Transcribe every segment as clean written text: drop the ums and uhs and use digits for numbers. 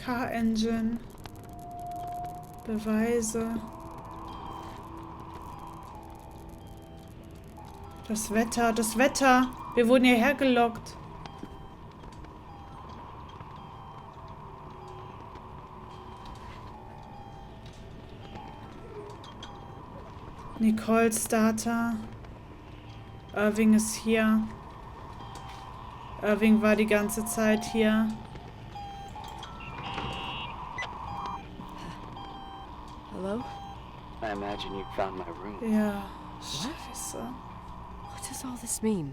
Car Engine. Beweise. Das Wetter, das Wetter. Wir wurden hierher gelockt. Nicole's Data. Irving ist hier. Irving war die ganze Zeit hier. Hello? I imagine you found my room. Ja, scheiße. What does all this mean?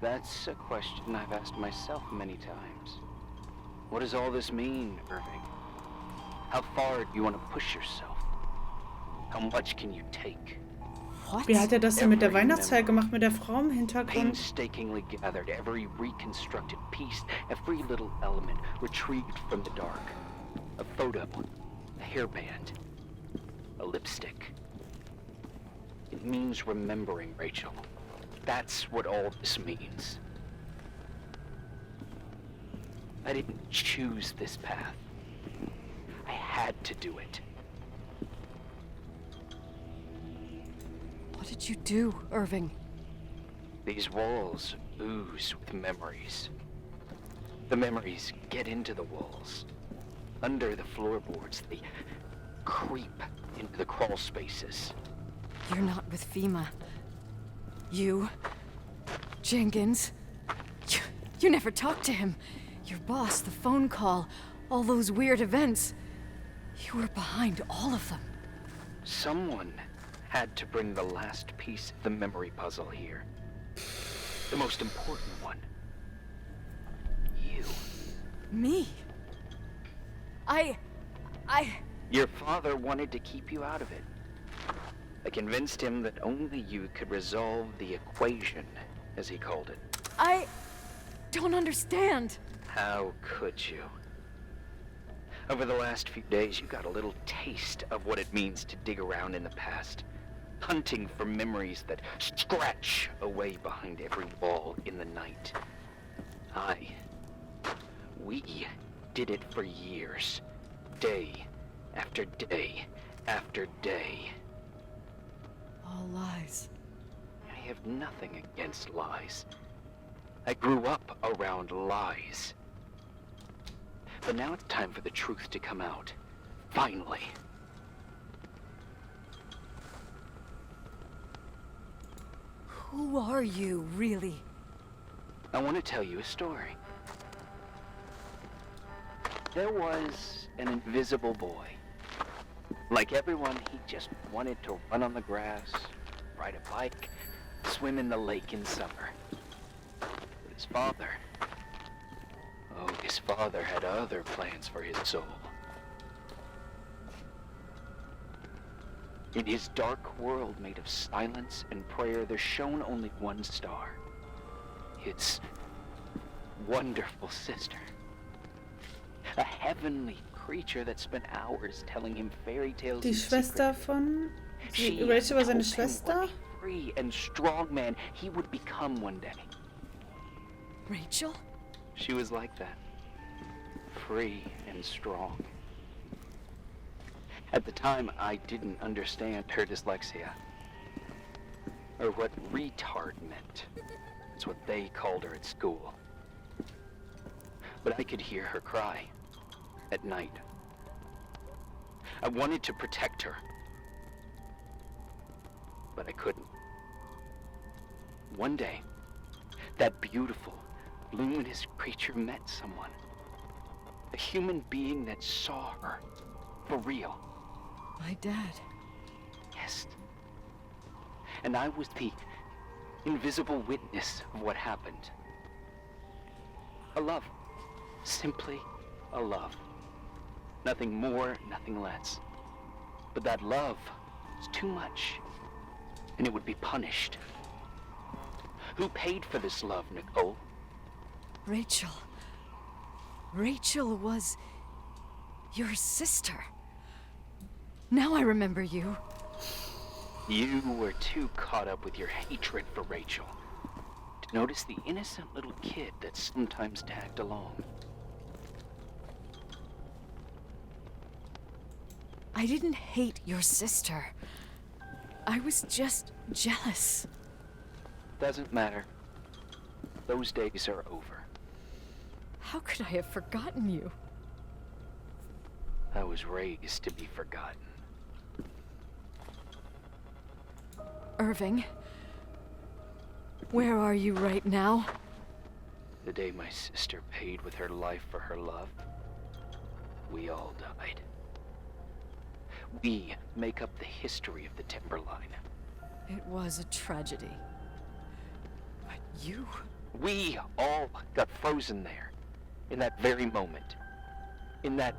That's a question I've asked myself many times. What does all this mean, Irving? How far do you want to push yourself? How much can you take? What? Wie hat er das denn mit der Weihnachtsfeier gemacht, mit der Frau im Hintergrund? Painstakingly gathered, every reconstructed piece, every little element retrieved from the dark. A photo, a hairband, a lipstick. It means remembering, Rachel. That's what all this means. I didn't choose this path. I had to do it. What did you do, Irving? These walls ooze with memories. The memories get into the walls. Under the floorboards, they creep into the crawl spaces. You're not with FEMA. You... Jenkins... You never talked to him. Your boss, the phone call, all those weird events. You were behind all of them. Someone had to bring the last piece of the memory puzzle here. The most important one. You. Me? I... Your father wanted to keep you out of it. I convinced him that only you could resolve the equation, as he called it. I don't understand. How could you? Over the last few days, you got a little taste of what it means to dig around in the past, hunting for memories that scratch away behind every wall in the night. We did it for years, day after day after day. All lies. I have nothing against lies. I grew up around lies. But now it's time for the truth to come out. Finally. Who are you, really? I want to tell you a story. There was an invisible boy. Like everyone, he just wanted to run on the grass, ride a bike, swim in the lake in summer. But his father had other plans for his soul. In his dark world made of silence and prayer, there shone only one star. His wonderful sister. A heavenly creature that spent hours telling him fairy tales. Die Schwester von... Rachel war seine Schwester? Free and strong man he would become one day. Rachel? She was like that. Free and strong. At the time, I didn't understand her dyslexia. Or what retard meant. That's what they called her at school. But I could hear her cry. At night. I wanted to protect her. But I couldn't. One day, that beautiful, luminous creature met someone. A human being that saw her. For real. My dad. Yes. And I was the invisible witness of what happened. A love. Simply a love. Nothing more, nothing less. But that love was too much, and it would be punished. Who paid for this love, Nicole? Rachel. Rachel was your sister. Now I remember you. You were too caught up with your hatred for Rachel to notice the innocent little kid that sometimes tagged along. I didn't hate your sister. I was just jealous. Doesn't matter. Those days are over. How could I have forgotten you? I was raised to be forgotten. Irving, where are you right now? The day my sister paid with her life for her love, we all died. We make up the history of the Timberline. It was a tragedy. But you... We all got frozen there, in that very moment. In that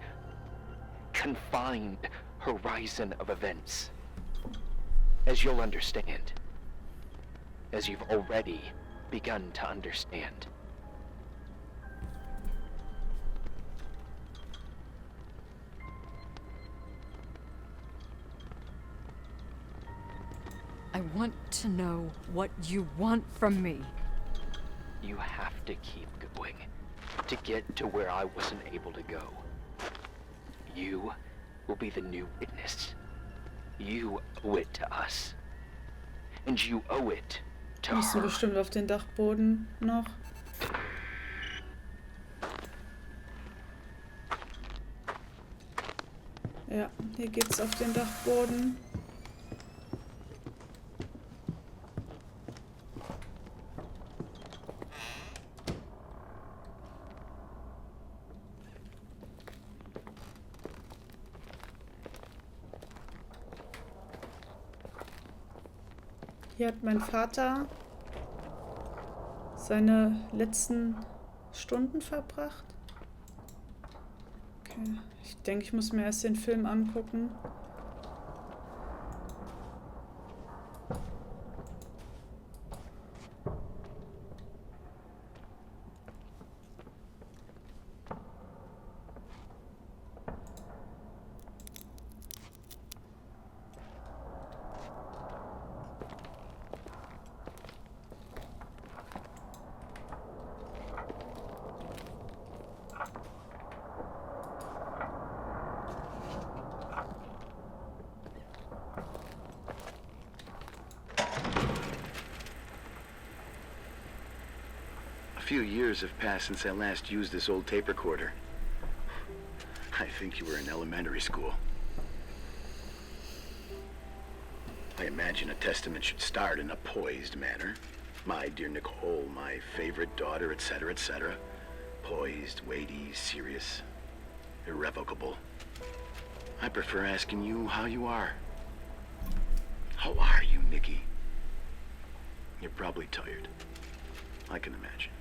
confined horizon of events. As you'll understand. As you've already begun to understand. I want to know what you want from me. You have to keep going to get to where I wasn't able to go. You will be the new witness. You owe it to us. And you owe it to Müssen wir her. bestimmt auf den Dachboden noch. Ja, hier geht's auf den Dachboden. Hier hat mein Vater seine letzten Stunden verbracht. Okay, ich denke, ich muss mir erst den Film angucken. A few years have passed since I last used this old tape recorder. I think you were in elementary school. I imagine a testament should start in a poised manner. My dear Nicole, my favorite daughter, etc., etc. Poised, weighty, serious, irrevocable. I prefer asking you how you are. How are you, Nikki? You're probably tired. I can imagine.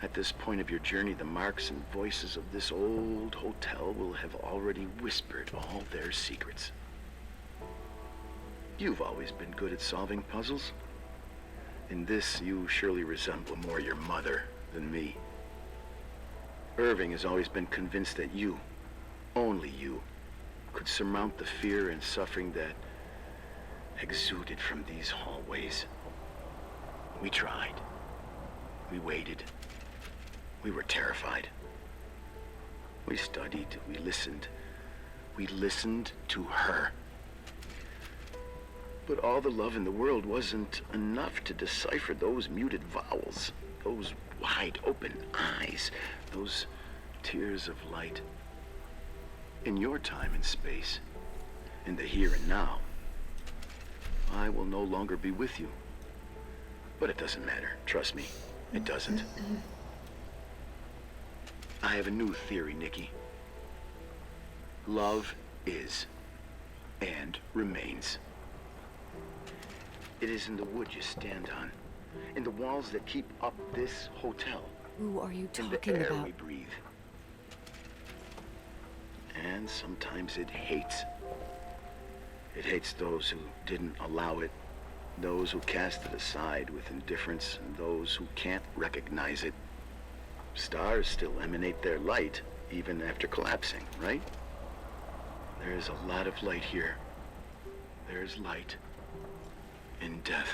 At this point of your journey, the marks and voices of this old hotel will have already whispered all their secrets. You've always been good at solving puzzles. In this, you surely resemble more your mother than me. Irving has always been convinced that you, only you, could surmount the fear and suffering that exuded from these hallways. We tried. We waited. We were terrified. We studied. We listened. We listened to her. But all the love in the world wasn't enough to decipher those muted vowels, those wide open eyes, those tears of light. In your time and space, in the here and now, I will no longer be with you. But it doesn't matter. Trust me, it doesn't. I have a new theory, Nikki. Love is and remains. It is in the wood you stand on, in the walls that keep up this hotel, Who are you in the talking air about? we breathe. And sometimes it hates. It hates those who didn't allow it, those who cast it aside with indifference, and those who can't recognize it. Stars still emanate their light, even after collapsing, right? There is a lot of light here. There is light in death.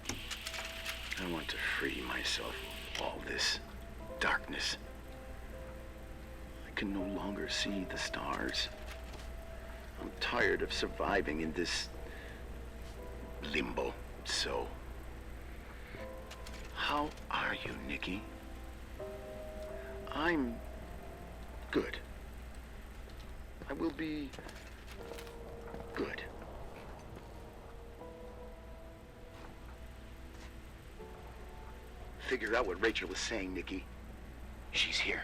I want to free myself of all this darkness. I can no longer see the stars. I'm tired of surviving in this limbo. So, how are you, Nikki? I'm good. I will be good. Figure out what Rachel was saying, Nikki. She's here.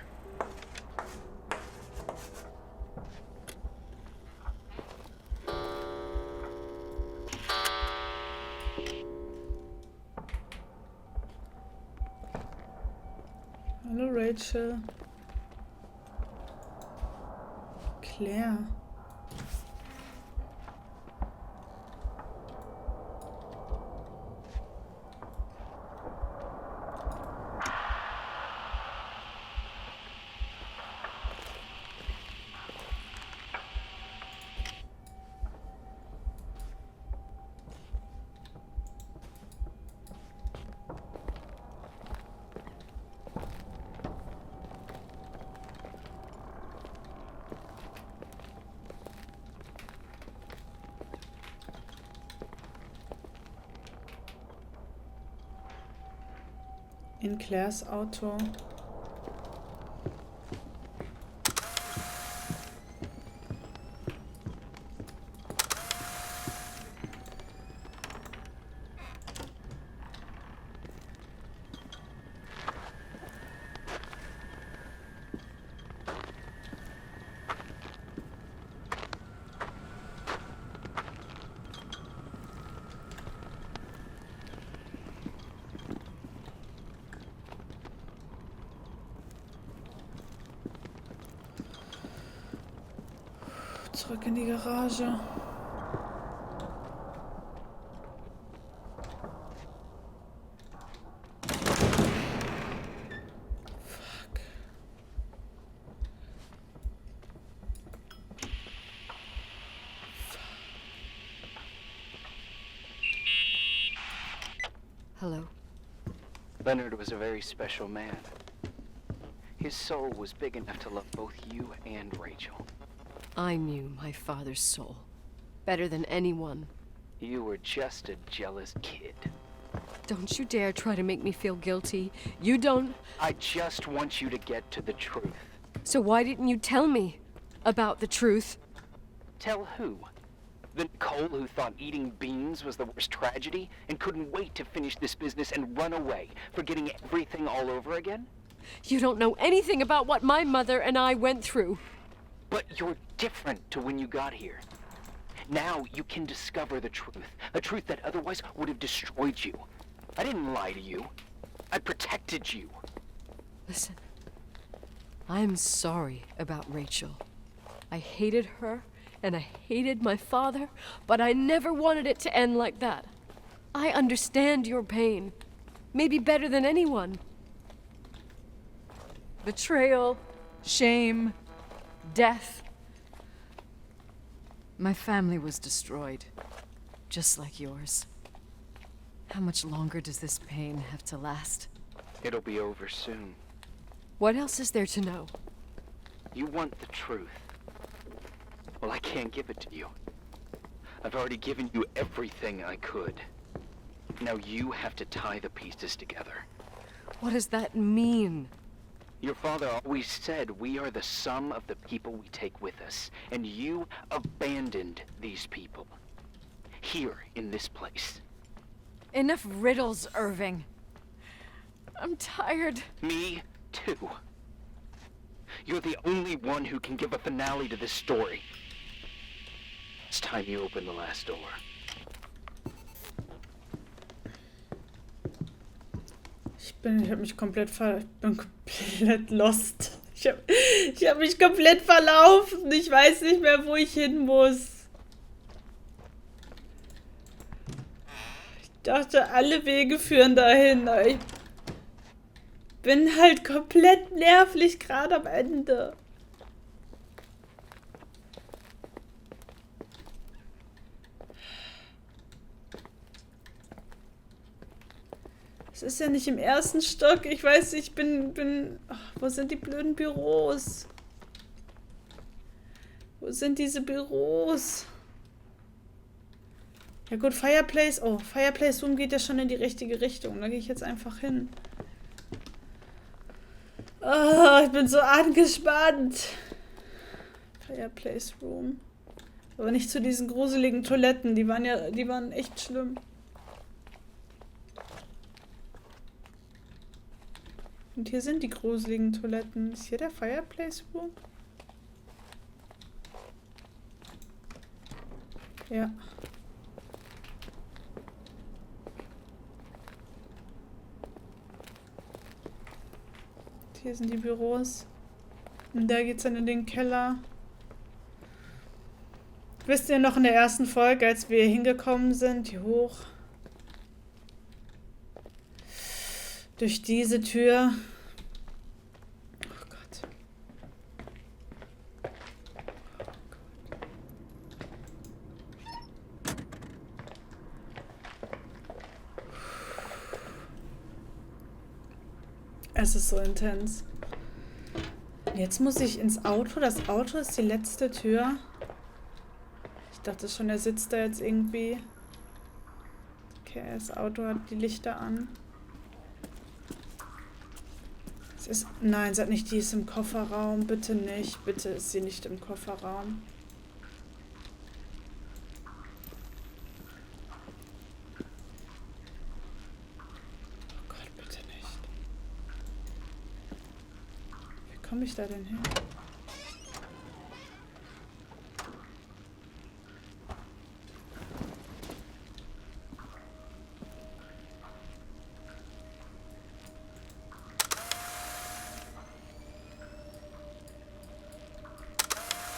Hallo Rachel. Claire. In Claires Auto. Zurück in die Garage. Fuck. Hello. Leonard was a very special man. His soul was big enough to love both you and Rachel. I knew my father's soul better than anyone. You were just a jealous kid. Don't you dare try to make me feel guilty. You don't... I just want you to get to the truth. So why didn't you tell me about the truth? Tell who? The Nicole who thought eating beans was the worst tragedy and couldn't wait to finish this business and run away, forgetting everything all over again? You don't know anything about what my mother and I went through. But you're different to when you got here. Now you can discover the truth, a truth that otherwise would have destroyed you. I didn't lie to you. I protected you. Listen, I'm sorry about Rachel. I hated her, and I hated my father, but I never wanted it to end like that. I understand your pain, maybe better than anyone. Betrayal, shame, death. My family was destroyed, just like yours. How much longer does this pain have to last? It'll be over soon. What else is there to know? You want the truth. Well, I can't give it to you. I've already given you everything I could. Now you have to tie the pieces together. What does that mean? Your father always said we are the sum of the people we take with us, and you abandoned these people. Here, in this place. Enough riddles, Irving. I'm tired. Me, too. You're the only one who can give a finale to this story. It's time you open the last door. Ich hab mich komplett ich bin komplett lost. Ich hab mich komplett verlaufen. Ich weiß nicht mehr, wo ich hin muss. Ich dachte, alle Wege führen dahin. Aber ich bin halt komplett nervlich gerade am Ende. Es ist ja nicht im ersten Stock. Ich weiß, ich bin... Ach, wo sind die blöden Büros? Wo sind diese Büros? Ja gut, Fireplace. Oh, Fireplace Room geht ja schon in die richtige Richtung. Da gehe ich jetzt einfach hin. Oh, ich bin so angespannt. Fireplace Room. Aber nicht zu diesen gruseligen Toiletten. Die waren echt schlimm. Und hier sind die gruseligen Toiletten. Ist hier der Fireplace Room? Ja. Hier sind die Büros. Und da geht's dann in den Keller. Wisst ihr noch in der ersten Folge, als wir hingekommen sind, hier hoch? Durch diese Tür. Oh Gott. Es ist so intens. Jetzt muss ich ins Auto. Das Auto ist die letzte Tür. Ich dachte schon, er sitzt da jetzt irgendwie. Okay, das Auto hat die Lichter an. Nein, sag nicht, die ist im Kofferraum. Bitte nicht. Bitte ist sie nicht im Kofferraum. Oh Gott, bitte nicht. Wie komme ich da denn hin?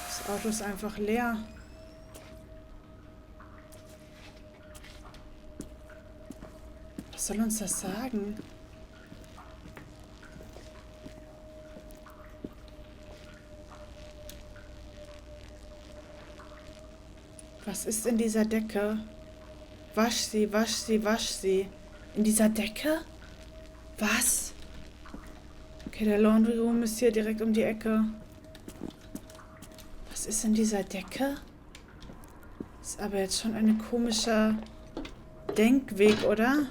Das Auto ist einfach leer. Was soll uns das sagen? Was ist in dieser Decke? Wasch sie, wasch sie, wasch sie. In dieser Decke? Was? Okay, der Laundry Room ist hier direkt um die Ecke. Was ist in dieser Decke? Ist aber jetzt schon ein komischer Denkweg, oder?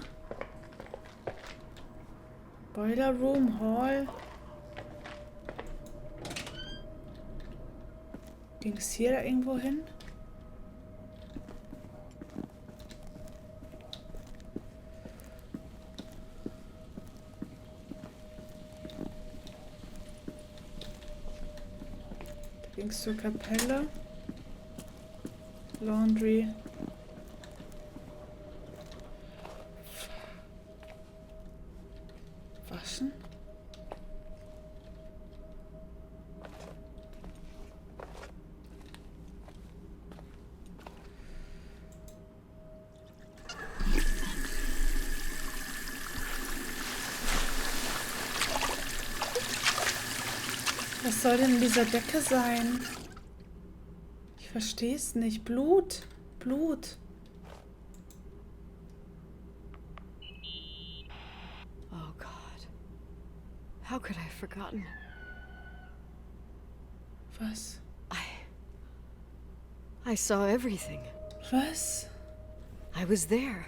Boiler Room, Hall. Ging es hier da irgendwo hin? Links zur Kapelle. Laundry. Waschen. Was soll denn in dieser Decke sein? Ich verstehe es nicht. Blut. Blut. Oh God. How could I have forgotten? Was? I saw everything. Was? I was there.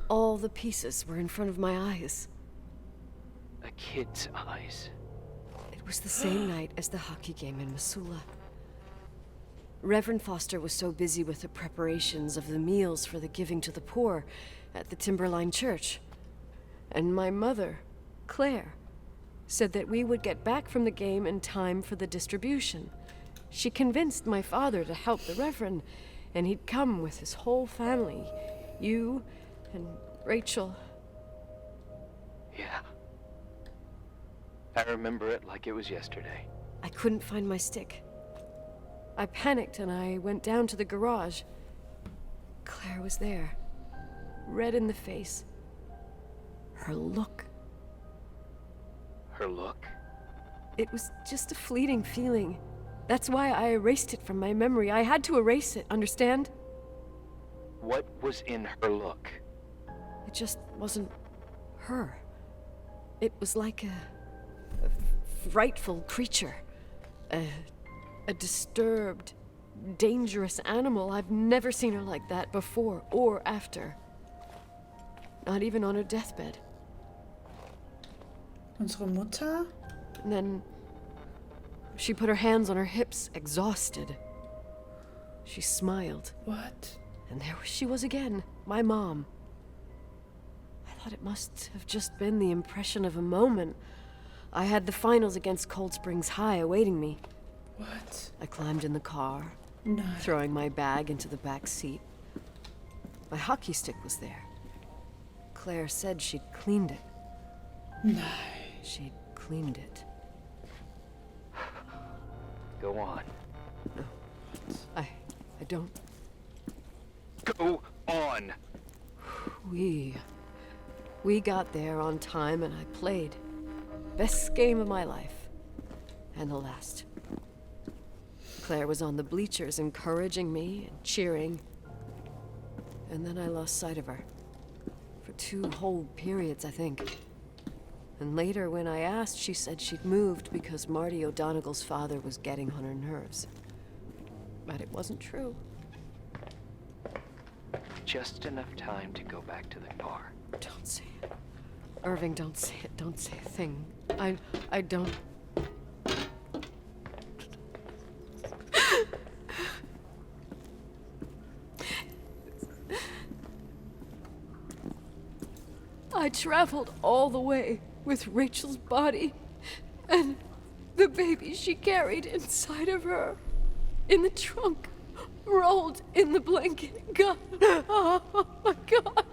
All the pieces were in front of my eyes. A kid's eyes. It was the same night as the hockey game in Missoula. Reverend Foster was so busy with the preparations of the meals for the giving to the poor at the Timberline Church. And my mother, Claire, said that we would get back from the game in time for the distribution. She convinced my father to help the Reverend, and he'd come with his whole family. You and Rachel. Yeah. I remember it like it was yesterday. I couldn't find my stick. I panicked and I went down to the garage. Claire was there, red in the face. Her look. Her look? It was just a fleeting feeling. That's why I erased it from my memory. I had to erase it, understand? What was in her look? It just wasn't her. It was like a frightful creature. A a disturbed, dangerous animal. I've never seen her like that before or after. Not even on her deathbed. Unsere Mutter? And then she put her hands on her hips, exhausted. She smiled. What? And there she was again, my mom. I thought it must have just been the impression of a moment. I had the finals against Cold Springs High awaiting me. What? I climbed in the car, No. throwing my bag into the back seat. My hockey stick was there. Claire said she'd cleaned it. No. She'd cleaned it. Go on. No. I don't. Go on! We got there on time and I played. Best game of my life. And the last. Claire was on the bleachers encouraging me and cheering. And then I lost sight of her. For 2 whole periods, I think. And later, when I asked, she said she'd moved because Marty O'Donegal's father was getting on her nerves. But it wasn't true. Just enough time to go back to the car. Don't say it. Irving, don't say it. Don't say a thing. I don't... I traveled all the way with Rachel's body and the baby she carried inside of her in the trunk, rolled in the blanket. God, oh my God.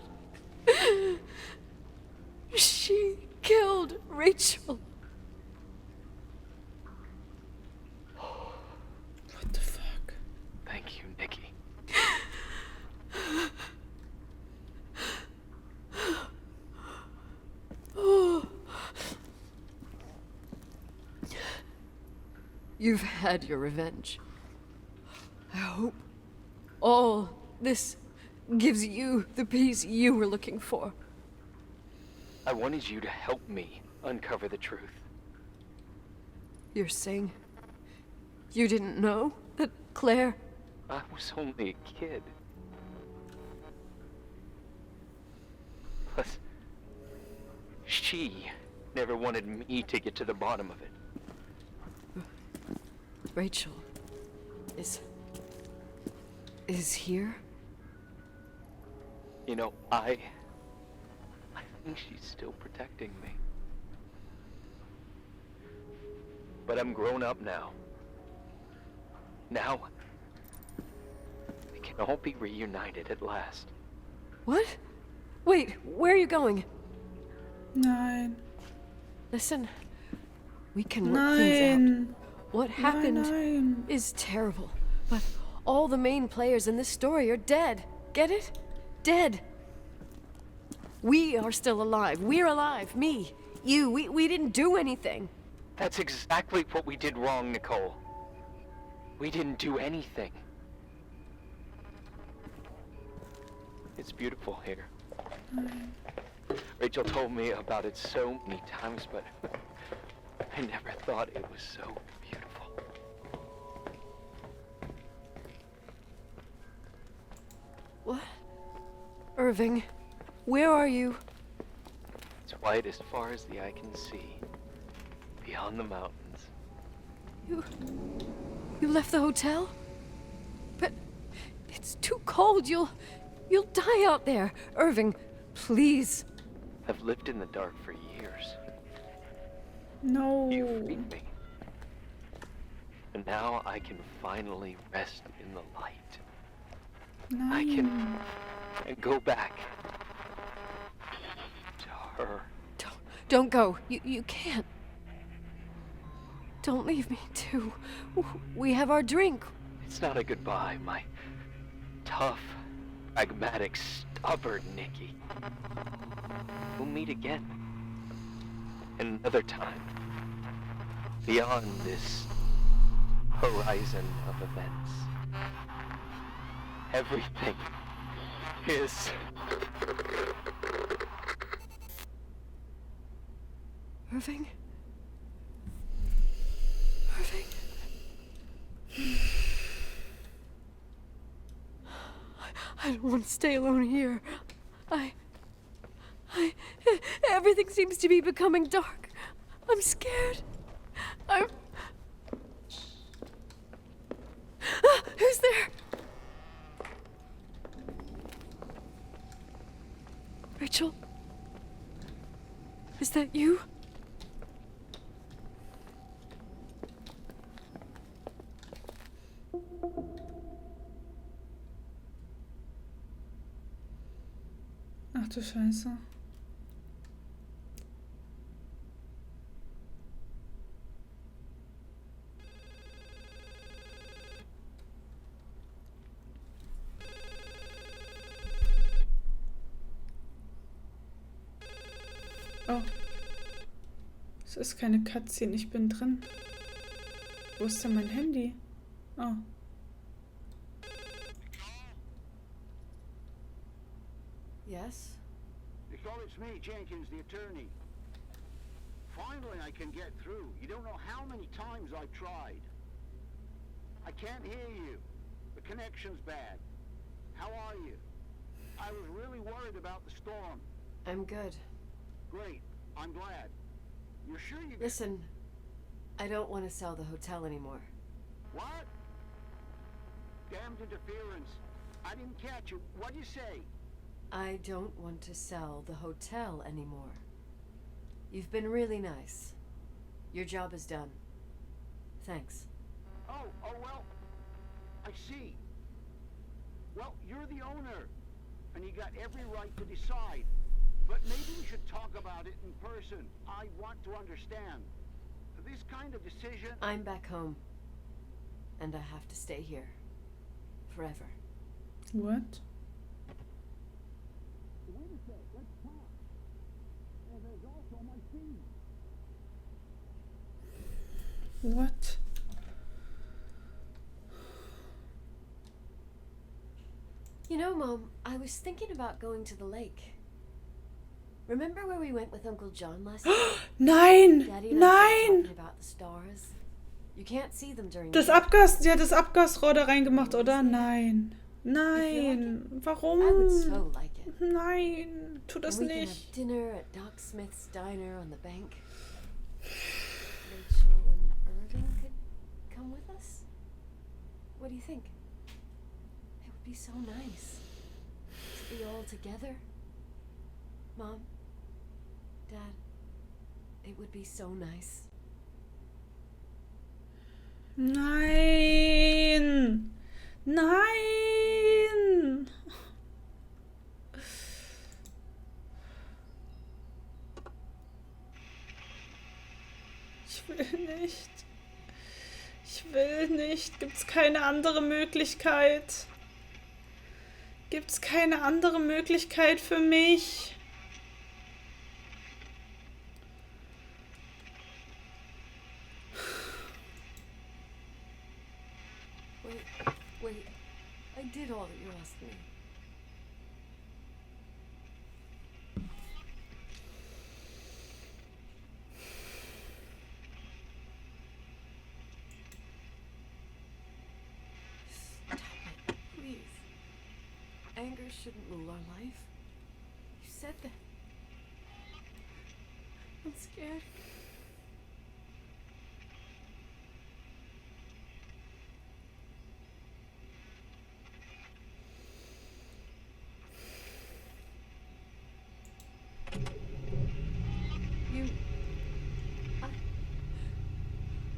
She killed Rachel. What the fuck? Thank you, Nikki. You've had your revenge. I hope all this gives you the peace you were looking for. I wanted you to help me uncover the truth. You're saying you didn't know that Claire... I was only a kid. Plus, she never wanted me to get to the bottom of it. Rachel is here? You know, I think she's still protecting me. But I'm grown up now. Now, we can all be reunited at last. What? Wait, where are you going? Nein. Listen, we can work things out. Nein. What happened Nein. is terrible, but all the main players in this story are dead. Get it? Dead. We are still alive. We're alive. Me, you, we didn't do anything. That's exactly what we did wrong, Nicole. We didn't do anything. It's beautiful here. Rachel told me about it so many times, but I never thought it was so beautiful. What? Irving, where are you? It's white as far as the eye can see, beyond the mountains. You left the hotel? But it's too cold. You'll die out there. Irving, please. I've lived in the dark for years. No. You freed me. And now I can finally rest in the light. Nein. I can go back to her. Don't go. You can't. Don't leave me, too. We have our drink. It's not a goodbye, my tough, pragmatic, stubborn Nikki. We'll meet again. Another time. Beyond this horizon of events. Everything is... Irving? Irving? I don't want to stay alone here. Everything seems to be becoming dark. I'm scared. Who's there? Rachel? Is that you? Ach du Scheiße. Oh. Es ist keine Cutscene, ich bin drin. Wo ist denn mein Handy? Oh. Yes? Nicole, it's me, Jenkins, the attorney. Finally, I can get through. You don't know how many times I've tried. I can't hear you. The connection's bad. How are you? I was really worried about the storm. I'm good. Great. I'm glad. You're sure you... Listen, I don't want to sell the hotel anymore. What? Damned interference. I didn't catch you. What'd you say? I don't want to sell the hotel anymore. You've been really nice. Your job is done. Thanks. Oh, well, I see. Well, you're the owner, and you got every right to decide. But maybe we should talk about it in person. I want to understand. This kind of decision... I'm back home. And I have to stay here. Forever. What? Wait a sec, let's talk. And there's also my fee. What? You know, Mom, I was thinking about going to the lake. Remember where we went with Uncle John last night? Nein! Daddy and I started Nein! talking about the stars. You can't see them during Das the day. Abgas, sie hat das Abgasrohr da reingemacht, oder? Nein. Nein. Warum? I would so like it. Nein. Tu das And we can nicht. have dinner at Doc Smith's diner on the bank. Rachel and Irving could come with us? What do you think? It would be so nice to be all together. Mom, Dad, it would be so nice. Nein. Nein. Ich will nicht. Ich will nicht. Gibt's keine andere Möglichkeit? Gibt's keine andere Möglichkeit für mich? Wait, I did all that you asked me. Stop it, please. Anger shouldn't rule our life. You said that. I'm scared.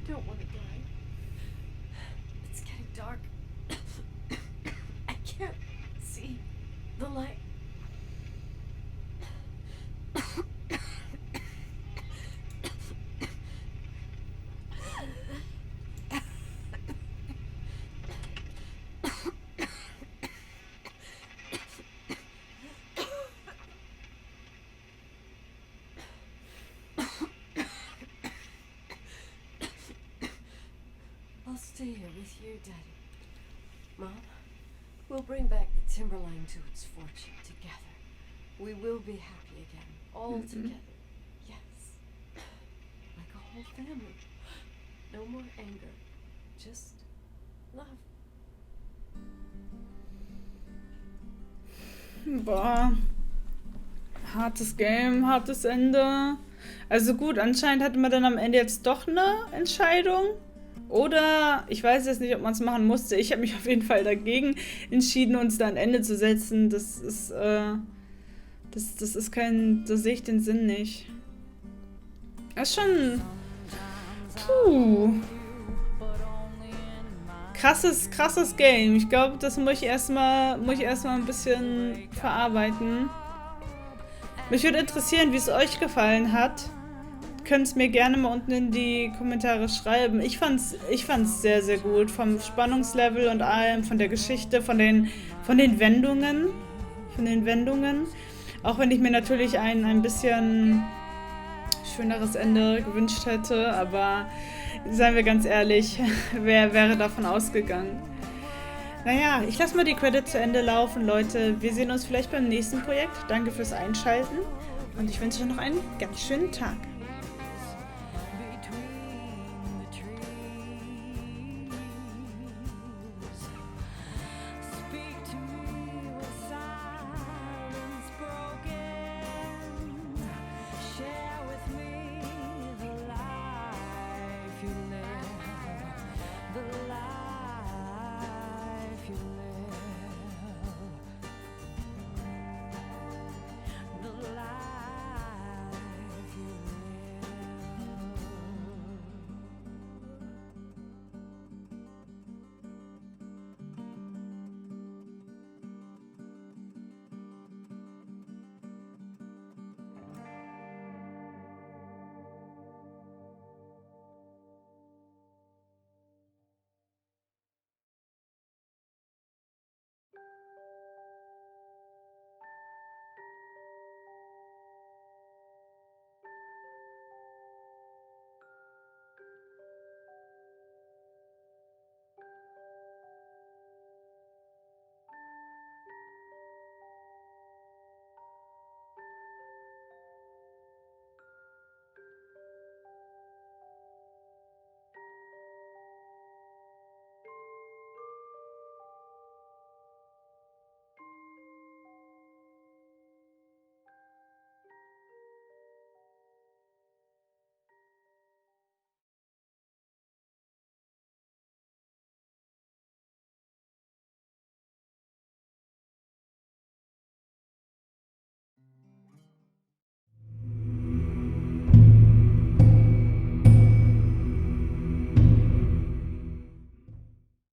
I don't want to die. It's getting dark. I can't see the light. I'll stay here with you, Daddy. Mom, we'll bring back the timberline to its fortune together. We will be happy again, all together. Yes. Like a whole family. No more anger. Just Boah. Hartes Game, hartes Ende. Also gut, anscheinend hatte man dann am Ende jetzt doch eine Entscheidung. Oder, ich weiß jetzt nicht, ob man es machen musste. Ich habe mich auf jeden Fall dagegen entschieden, uns da ein Ende zu setzen. Das ist kein, da sehe ich den Sinn nicht. Das ist schon, krasses Game. Ich glaube, das muss ich erstmal ein bisschen verarbeiten. Mich würde interessieren, wie es euch gefallen hat. Könnt es mir gerne mal unten in die Kommentare schreiben. Ich fand's sehr, sehr gut. Vom Spannungslevel und allem, von der Geschichte, von den Wendungen. Auch wenn ich mir natürlich ein bisschen schöneres Ende gewünscht hätte, aber seien wir ganz ehrlich, wer wäre davon ausgegangen? Naja, ich lasse mal die Credits zu Ende laufen, Leute. Wir sehen uns vielleicht beim nächsten Projekt. Danke fürs Einschalten und ich wünsche euch noch einen ganz schönen Tag.